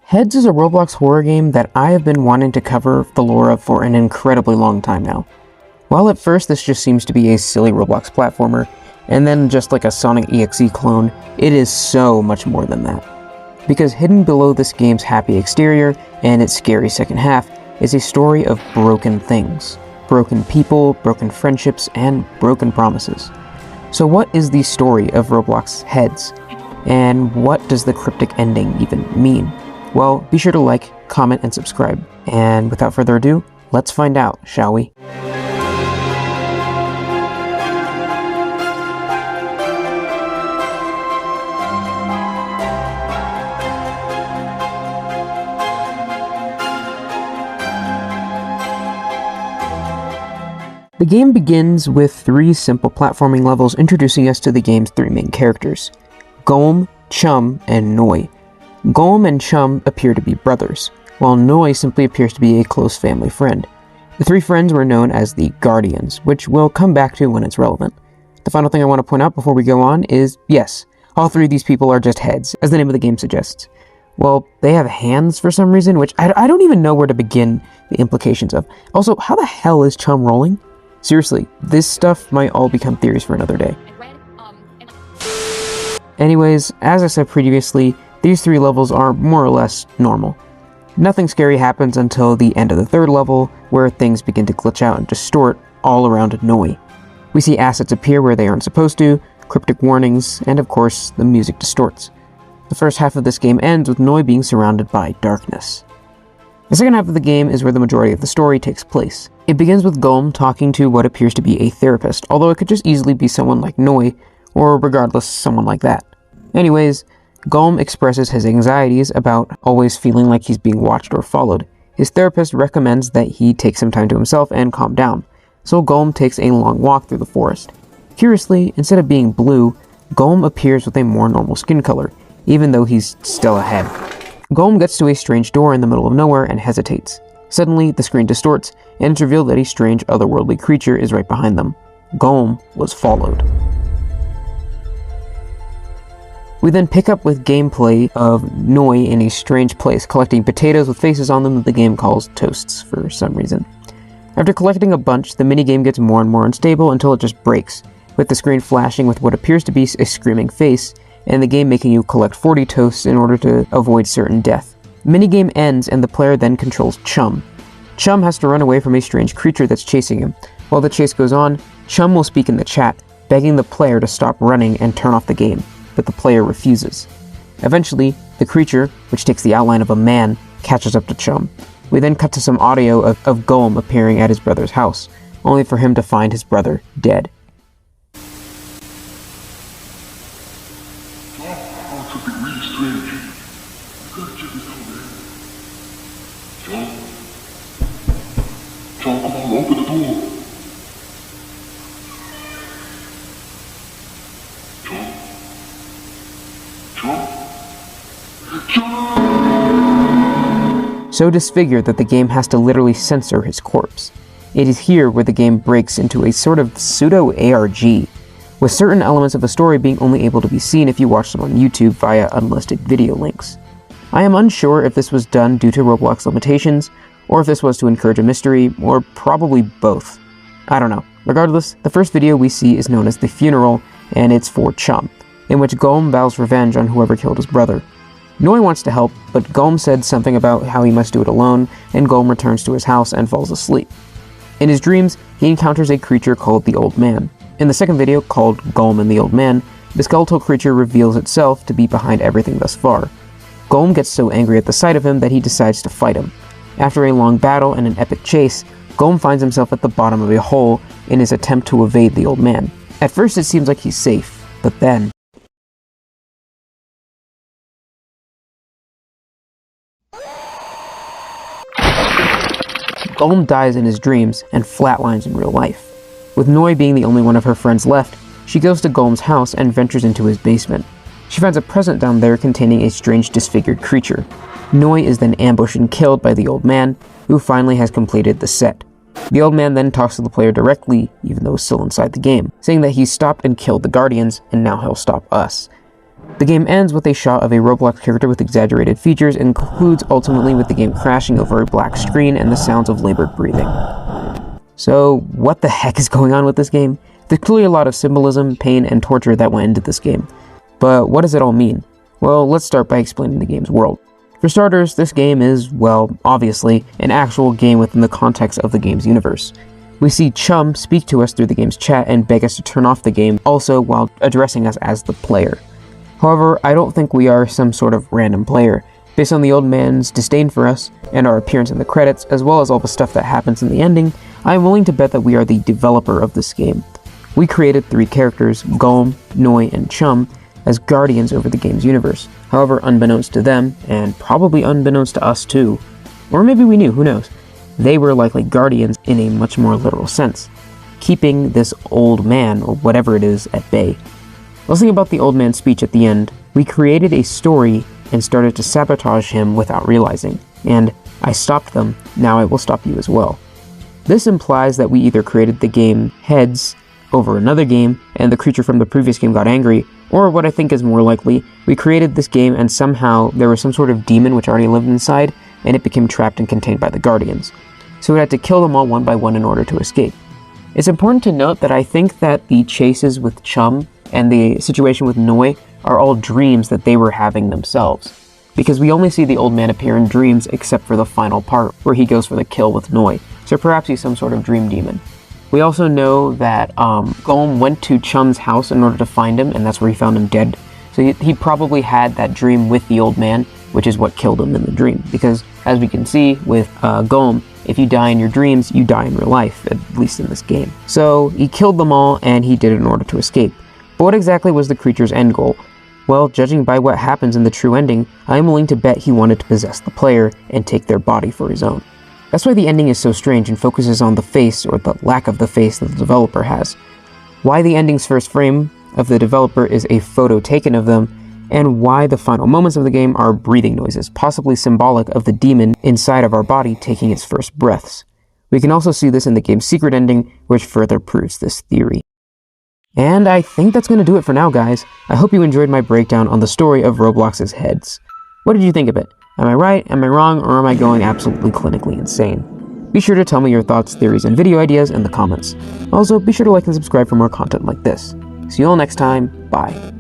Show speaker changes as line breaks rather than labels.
Heads is a Roblox horror game that I have been wanting to cover the lore of for an incredibly long time now. While at first this just seems to be a silly Roblox platformer, and then just like a Sonic EXE clone, it is so much more than that. Because hidden below this game's happy exterior and its scary second half is a story of broken things. Broken people, broken friendships, and broken promises. So what is the story of Roblox Heads? And what does the cryptic ending even mean? Well, be sure to like, comment, and subscribe. And without further ado, let's find out, shall we? The game begins with 3 simple platforming levels introducing us to the game's 3 main characters, Golem, Chum, and Noi. Golem and Chum appear to be brothers, while Noi simply appears to be a close family friend. The 3 friends were known as the Guardians, which we'll come back to when it's relevant. The final thing I want to point out before we go on is, yes, all 3 of these people are just heads, as the name of the game suggests. Well, they have hands for some reason, which I don't even know where to begin the implications of. Also, how the hell is Chum rolling? Seriously, this stuff might all become theories for another day. Anyways, as I said previously, these 3 levels are more or less normal. Nothing scary happens until the end of the 3rd level, where things begin to glitch out and distort all around Noi. We see assets appear where they aren't supposed to, cryptic warnings, and of course, the music distorts. The first half of this game ends with Noi being surrounded by darkness. The second half of the game is where the majority of the story takes place. It begins with Golem talking to what appears to be a therapist, although it could just easily be someone like Noi, or regardless, someone like that. Anyways, Golem expresses his anxieties about always feeling like he's being watched or followed. His therapist recommends that he take some time to himself and calm down, so Golem takes a long walk through the forest. Curiously, instead of being blue, Golem appears with a more normal skin color, even though he's still a head. Golem gets to a strange door in the middle of nowhere and hesitates. Suddenly, the screen distorts, and it's revealed that a strange otherworldly creature is right behind them. Golem was followed. We then pick up with gameplay of Noi in a strange place, collecting potatoes with faces on them that the game calls toasts for some reason. After collecting a bunch, the minigame gets more and more unstable until it just breaks, with the screen flashing with what appears to be a screaming face, and the game making you collect 40 toasts in order to avoid certain death. The minigame ends and the player then controls Chum. Chum has to run away from a strange creature that's chasing him. While the chase goes on, Chum will speak in the chat, begging the player to stop running and turn off the game, but the player refuses. Eventually, the creature, which takes the outline of a man, catches up to Chum. We then cut to some audio of Golem appearing at his brother's house, only for him to find his brother dead.
Something really strange. You gotta check this out, man. John, come on, open the door.
So disfigured that the game has to literally censor his corpse. It is here where the game breaks into a sort of pseudo-ARG, with certain elements of the story being only able to be seen if you watch them on YouTube via unlisted video links. I am unsure if this was done due to Roblox limitations, or if this was to encourage a mystery, or probably both. I don't know. Regardless, the first video we see is known as The Funeral, and it's for Chum, in which Golem vows revenge on whoever killed his brother. Noi wants to help, but Golem said something about how he must do it alone, and Golem returns to his house and falls asleep. In his dreams, he encounters a creature called the Old Man. In the second video, called Golem and the Old Man, the skeletal creature reveals itself to be behind everything thus far. Golem gets so angry at the sight of him that he decides to fight him. After a long battle and an epic chase, Golem finds himself at the bottom of a hole in his attempt to evade the Old Man. At first it seems like he's safe, but then... Golem dies in his dreams and flatlines in real life. With Noi being the only one of her friends left, She goes to Golem's house and ventures into his basement. She finds a present down there containing a strange disfigured creature. Noi is then ambushed and killed by the old man, who finally has completed the set. The old man then talks to the player directly, even though still inside the game, saying that he's stopped and killed the Guardians, and now he'll stop us. The game ends with a shot of a Roblox character with exaggerated features and concludes ultimately with the game crashing over a black screen and the sounds of labored breathing. So, what the heck is going on with this game? There's clearly a lot of symbolism, pain, and torture that went into this game. But what does it all mean? Well, let's start by explaining the game's world. For starters, this game is, well, obviously, an actual game within the context of the game's universe. We see Chum speak to us through the game's chat and beg us to turn off the game, also while addressing us as the player. However, I don't think we are some sort of random player. Based on the old man's disdain for us, and our appearance in the credits, as well as all the stuff that happens in the ending, I am willing to bet that we are the developer of this game. We created 3 characters, Golem, Noi, and Chum, as guardians over the game's universe. However, unbeknownst to them, and probably unbeknownst to us too, or maybe we knew, who knows, they were likely guardians in a much more literal sense, keeping this old man, or whatever it is, at bay. Listening about the old man's speech at the end, we created a story and started to sabotage him without realizing, and I stopped them, now I will stop you as well. This implies that we either created the game heads over another game, and the creature from the previous game got angry, or what I think is more likely, we created this game and somehow there was some sort of demon which already lived inside, and it became trapped and contained by the Guardians. So we had to kill them all one by one in order to escape. It's important to note that I think that the chases with Chum and the situation with Noi are all dreams that they were having themselves, because we only see the old man appear in dreams except for the final part where he goes for the kill with Noi, so perhaps he's some sort of dream demon. We also know that Golem went to Chum's house in order to find him, and that's where he found him dead. So he probably had that dream with the old man, which is what killed him in the dream. Because, as we can see with Golem, if you die in your dreams, you die in real life, at least in this game. So he killed them all, and he did it in order to escape. But what exactly was the creature's end goal? Well, judging by what happens in the true ending, I am willing to bet he wanted to possess the player and take their body for his own. That's why the ending is so strange and focuses on the face, or the lack of the face, that the developer has. Why the ending's first frame of the developer is a photo taken of them, and why the final moments of the game are breathing noises, possibly symbolic of the demon inside of our body taking its first breaths. We can also see this in the game's secret ending, which further proves this theory. And I think that's going to do it for now, guys. I hope you enjoyed my breakdown on the story of Roblox's heads. What did you think of it? Am I right, am I wrong, or am I going absolutely clinically insane? Be sure to tell me your thoughts, theories, and video ideas in the comments. Also, be sure to like and subscribe for more content like this. See you all next time, bye.